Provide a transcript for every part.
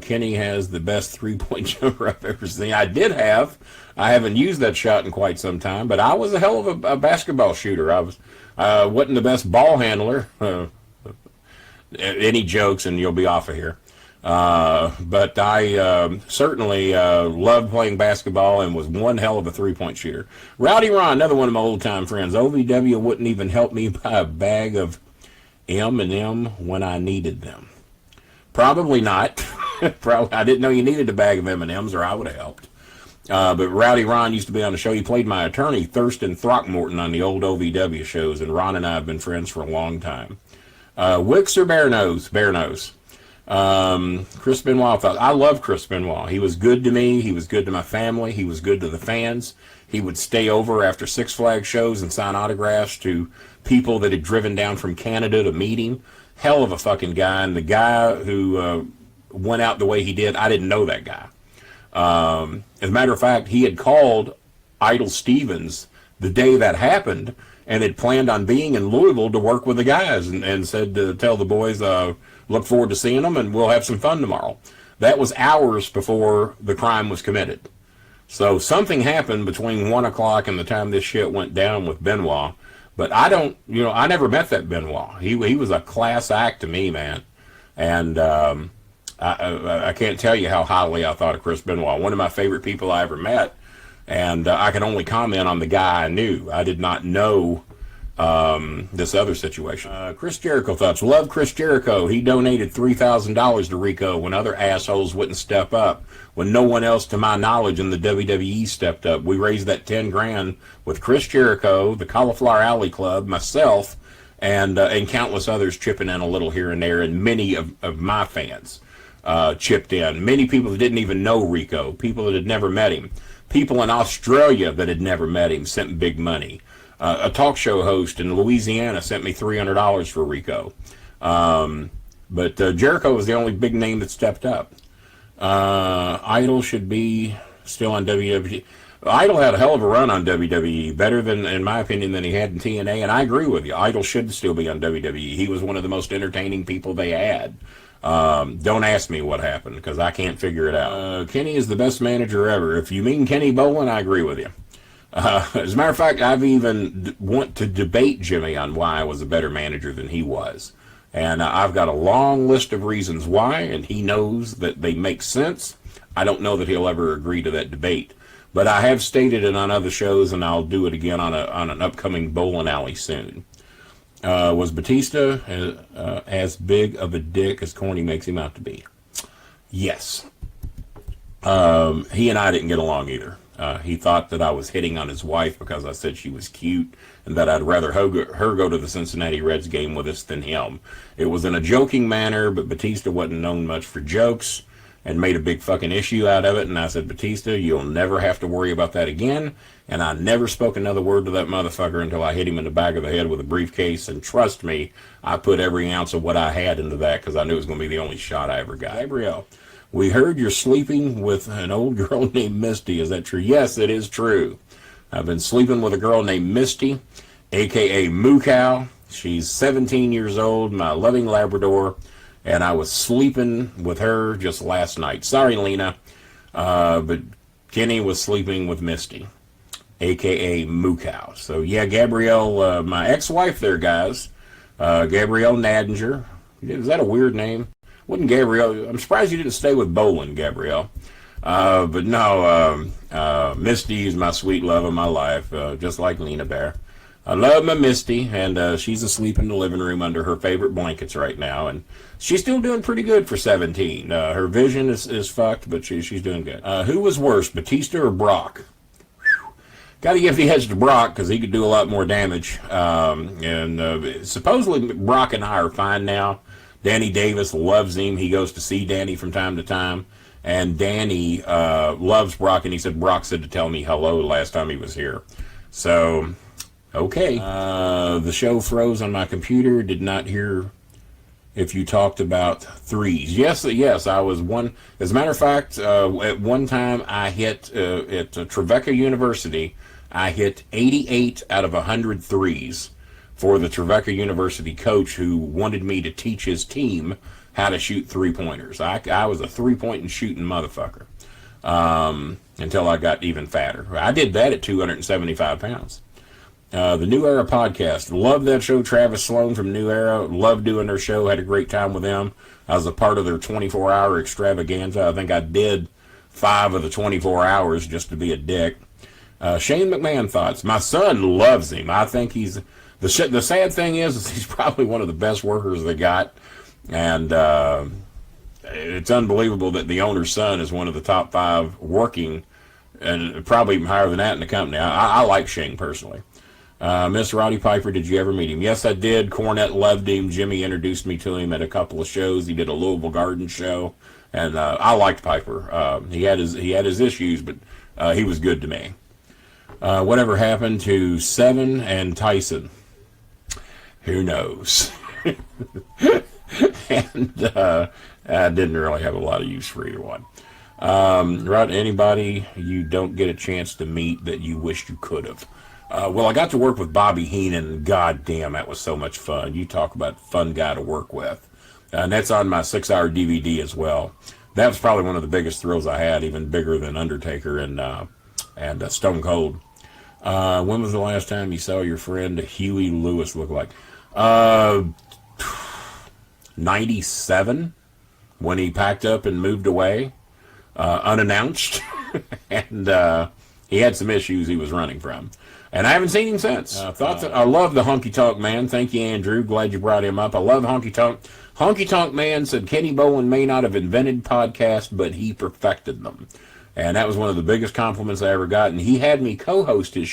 Kenny has the best three-point jumper I've ever seen. I did have. I haven't used that shot in quite some time, but I was a hell of a basketball shooter. I wasn't the best ball handler. Any jokes and you'll be off of here. But I certainly loved playing basketball and was one hell of a three-point shooter. Rowdy Ron, another one of my old-time friends. OVW wouldn't even help me buy a bag of M&M when I needed them. Probably not. Probably, I didn't know you needed a bag of M&Ms, or I would have helped. But Rowdy Ron used to be on the show. He played my attorney, Thurston Throckmorton, on the old OVW shows, and Ron and I have been friends for a long time. Wicks or Bear Nose? Bear Nose. Chris Benoit. I love Chris Benoit. He was good to me. He was good to my family. He was good to the fans. He would stay over after Six Flags shows and sign autographs to people that had driven down from Canada to meet him. Hell of a fucking guy. And the guy who went out the way he did, I didn't know that guy. As a matter of fact, he had called Idle Stevens the day that happened and had planned on being in Louisville to work with the guys and said to tell the boys, look forward to seeing them and we'll have some fun tomorrow. That was hours before the crime was committed. So something happened between 1 o'clock and the time this shit went down with Benoit. But I never met that Benoit. He was a class act to me, man. And I can't tell you how highly I thought of Chris Benoit. One of my favorite people I ever met. And I can only comment on the guy I knew. I did not know this other situation. Chris Jericho thoughts. Love Chris Jericho. He donated $3,000 to Rico when other assholes wouldn't step up. When no one else, to my knowledge, in the WWE stepped up. We raised that 10 grand with Chris Jericho, the Cauliflower Alley Club, myself, and countless others chipping in a little here and there, and many of my fans chipped in. Many people that didn't even know Rico, people that had never met him, people in Australia that had never met him sent big money. A talk show host in Louisiana sent me $300 for Rico. But Jericho was the only big name that stepped up. Idol should be still on WWE. Idol had a hell of a run on WWE, better than, in my opinion, than he had in TNA, and I agree with you. Idol should still be on WWE. He was one of the most entertaining people they had. Don't ask me what happened, because I can't figure it out. Kenny is the best manager ever. If you mean Kenny Bolin, I agree with you. As a matter of fact, I've even want to debate Jimmy on why I was a better manager than he was. And I've got a long list of reasons why, and he knows that they make sense. I don't know that he'll ever agree to that debate. But I have stated it on other shows, and I'll do it again on an upcoming Bowling Alley soon. Was Batista as big of a dick as Corny makes him out to be? Yes. He and I didn't get along either. He thought that I was hitting on his wife because I said she was cute and that I'd rather her go to the Cincinnati Reds game with us than him. It was in a joking manner, but Batista wasn't known much for jokes and made a big fucking issue out of it. And I said, Batista, you'll never have to worry about that again. And I never spoke another word to that motherfucker until I hit him in the back of the head with a briefcase. And trust me, I put every ounce of what I had into that because I knew it was going to be the only shot I ever got. Gabrielle, we heard you're sleeping with an old girl named Misty. Is that true? Yes, it is true. I've been sleeping with a girl named Misty, a.k.a. Moo Cow. She's 17 years old, my loving Labrador, and I was sleeping with her just last night. Sorry, Lena, but Kenny was sleeping with Misty, a.k.a. Moo Cow. So, yeah, Gabrielle, my ex-wife there, guys, Gabrielle Nadinger. Is that a weird name? Wasn't Gabrielle? I'm surprised you didn't stay with Bolin, Gabrielle. But no, Misty is my sweet love of my life, just like Lena Bear. I love my Misty, and she's asleep in the living room under her favorite blankets right now, and she's still doing pretty good for 17. Her vision is fucked, but she's doing good. Who was worse, Batista or Brock? Got to give the edge to Brock because he could do a lot more damage. And supposedly Brock and I are fine now. Danny Davis loves him. He goes to see Danny from time to time. And Danny loves Brock, and he said Brock said to tell me hello last time he was here. So, okay. The show froze on my computer. Did not hear if you talked about threes. Yes, I was one. As a matter of fact, at one time I hit, at Trevecca University, I hit 88 out of 100 threes for the Trevecca University coach who wanted me to teach his team how to shoot three-pointers. I was a three-point and shooting motherfucker until I got even fatter. I did that at 275 pounds. The New Era podcast. Love that show. Travis Sloan from New Era. Loved doing their show. Had a great time with them. I was a part of their 24-hour extravaganza. I think I did 5 of the 24 hours just to be a dick. Shane McMahon thoughts. My son loves him. I think he's... The sad thing is he's probably one of the best workers they got. And it's unbelievable that the owner's son is one of the top 5 working, and probably even higher than that in the company. I like Shane personally. Miss Roddy Piper, did you ever meet him? Yes, I did. Cornette loved him. Jimmy introduced me to him at a couple of shows. He did a Louisville Garden show, and I liked Piper. He had his issues, but he was good to me. Whatever happened to Seven and Tyson? Who knows? And I didn't really have a lot of use for either one. Right? Anybody you don't get a chance to meet that you wished you could have? Well, I got to work with Bobby Heenan. God damn, that was so much fun. You talk about fun guy to work with. And that's on my 6-hour DVD as well. That was probably one of the biggest thrills I had, even bigger than Undertaker and Stone Cold. When was the last time you saw your friend Huey Lewis look like? 97, when he packed up and moved away, unannounced. And he had some issues he was running from. And I haven't seen him since. I love the Honky Tonk Man. Thank you, Andrew. Glad you brought him up. I love Honky Tonk. Honky Tonk Man said Kenny Bolin may not have invented podcasts, but he perfected them. And that was one of the biggest compliments I ever got. And he had me co-host his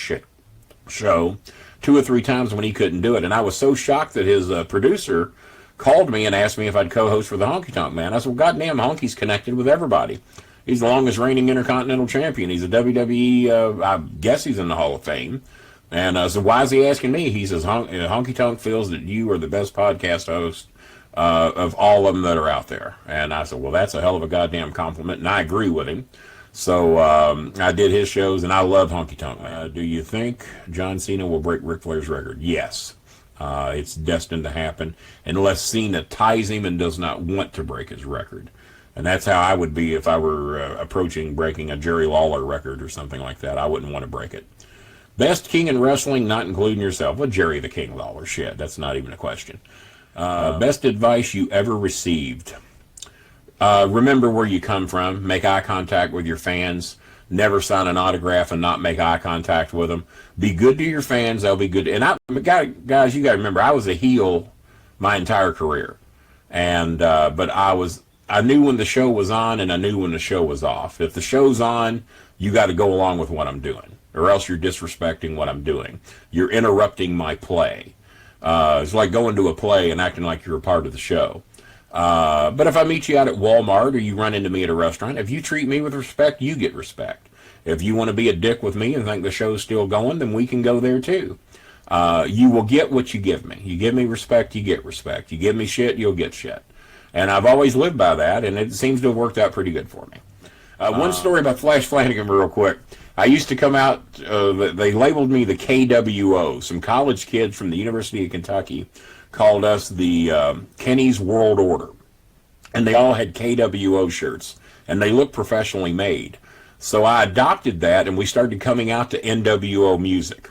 show 2 or 3 times when he couldn't do it. And I was so shocked that his producer called me and asked me if I'd co-host for the Honky Tonk Man. I said, well, goddamn, Honky's connected with everybody. He's the longest reigning Intercontinental Champion. He's a WWE, I guess he's in the Hall of Fame. And so why is he asking me? He says, Honky Tonk feels that you are the best podcast host of all of them that are out there. And I said, well, that's a hell of a goddamn compliment. And I agree with him. So I did his shows, and I love Honky Tonk Man. Do you think John Cena will break Ric Flair's record? Yes. It's destined to happen unless Cena ties him and does not want to break his record. And that's how I would be if I were approaching breaking a Jerry Lawler record or something like that. I wouldn't want to break it. Best king in wrestling, not including yourself. Well, Jerry the King Lawler. Shit, that's not even a question. Best advice you ever received. Remember where you come from. Make eye contact with your fans. Never sign an autograph and not make eye contact with them. Be good to your fans. They'll be good. And guys, you got to remember, I was a heel my entire career. And but I knew when the show was on and I knew when the show was off. If the show's on, you got to go along with what I'm doing, or else you're disrespecting what I'm doing. You're interrupting my play. It's like going to a play and acting like you're a part of the show. But if I meet you out at Walmart or you run into me at a restaurant, if you treat me with respect, you get respect. If you want to be a dick with me and think the show's still going, then we can go there too. You will get what you give me. You give me respect, you get respect. You give me shit, you'll get shit. And I've always lived by that, and it seems to have worked out pretty good for me. One story about Flash Flannigan real quick. I used to come out, they labeled me the KWO. Some college kids from the University of Kentucky called us the Kenny's World Order. And they all had KWO shirts, and they looked professionally made. So I adopted that, and we started coming out to NWO music,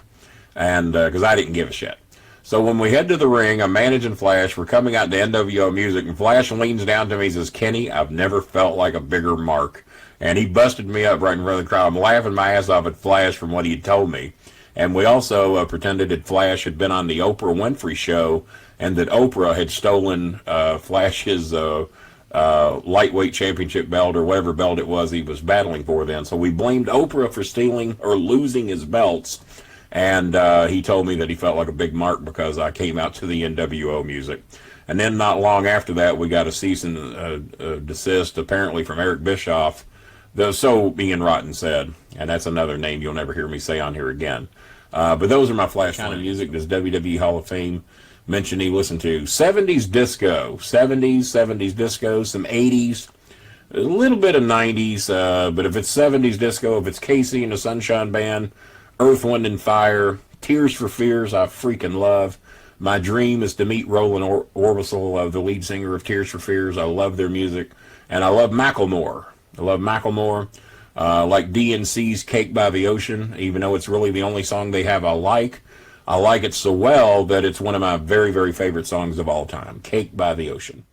and because I didn't give a shit. So when we head to the ring, I'm managing Flash, we're coming out to NWO music, and Flash leans down to me and says, Kenny, I've never felt like a bigger mark. And he busted me up right in front of the crowd. I'm laughing my ass off at Flash from what he had told me. And we also pretended that Flash had been on the Oprah Winfrey show, and that Oprah had stolen Flash's lightweight championship belt, or whatever belt it was he was battling for then. So we blamed Oprah for stealing or losing his belts. And he told me that he felt like a big mark because I came out to the NWO music. And then not long after that, we got a cease and desist, apparently from Eric Bischoff. So Ian Rotten said, and that's another name you'll never hear me say on here again. But those are my Flash kind of music. Does WWE Hall of Fame mention he listened to? 70s disco. 70s disco, some 80s, a little bit of 90s. But if it's 70s disco, if it's Casey and the Sunshine Band, Earth, Wind, and Fire, Tears for Fears, I freaking love. My dream is to meet Roland Orbison, the lead singer of Tears for Fears. I love their music. And I love Macklemore. Like DNC's Cake by the Ocean, even though it's really the only song they have I like. I like it so well that it's one of my very, very favorite songs of all time, Cake by the Ocean.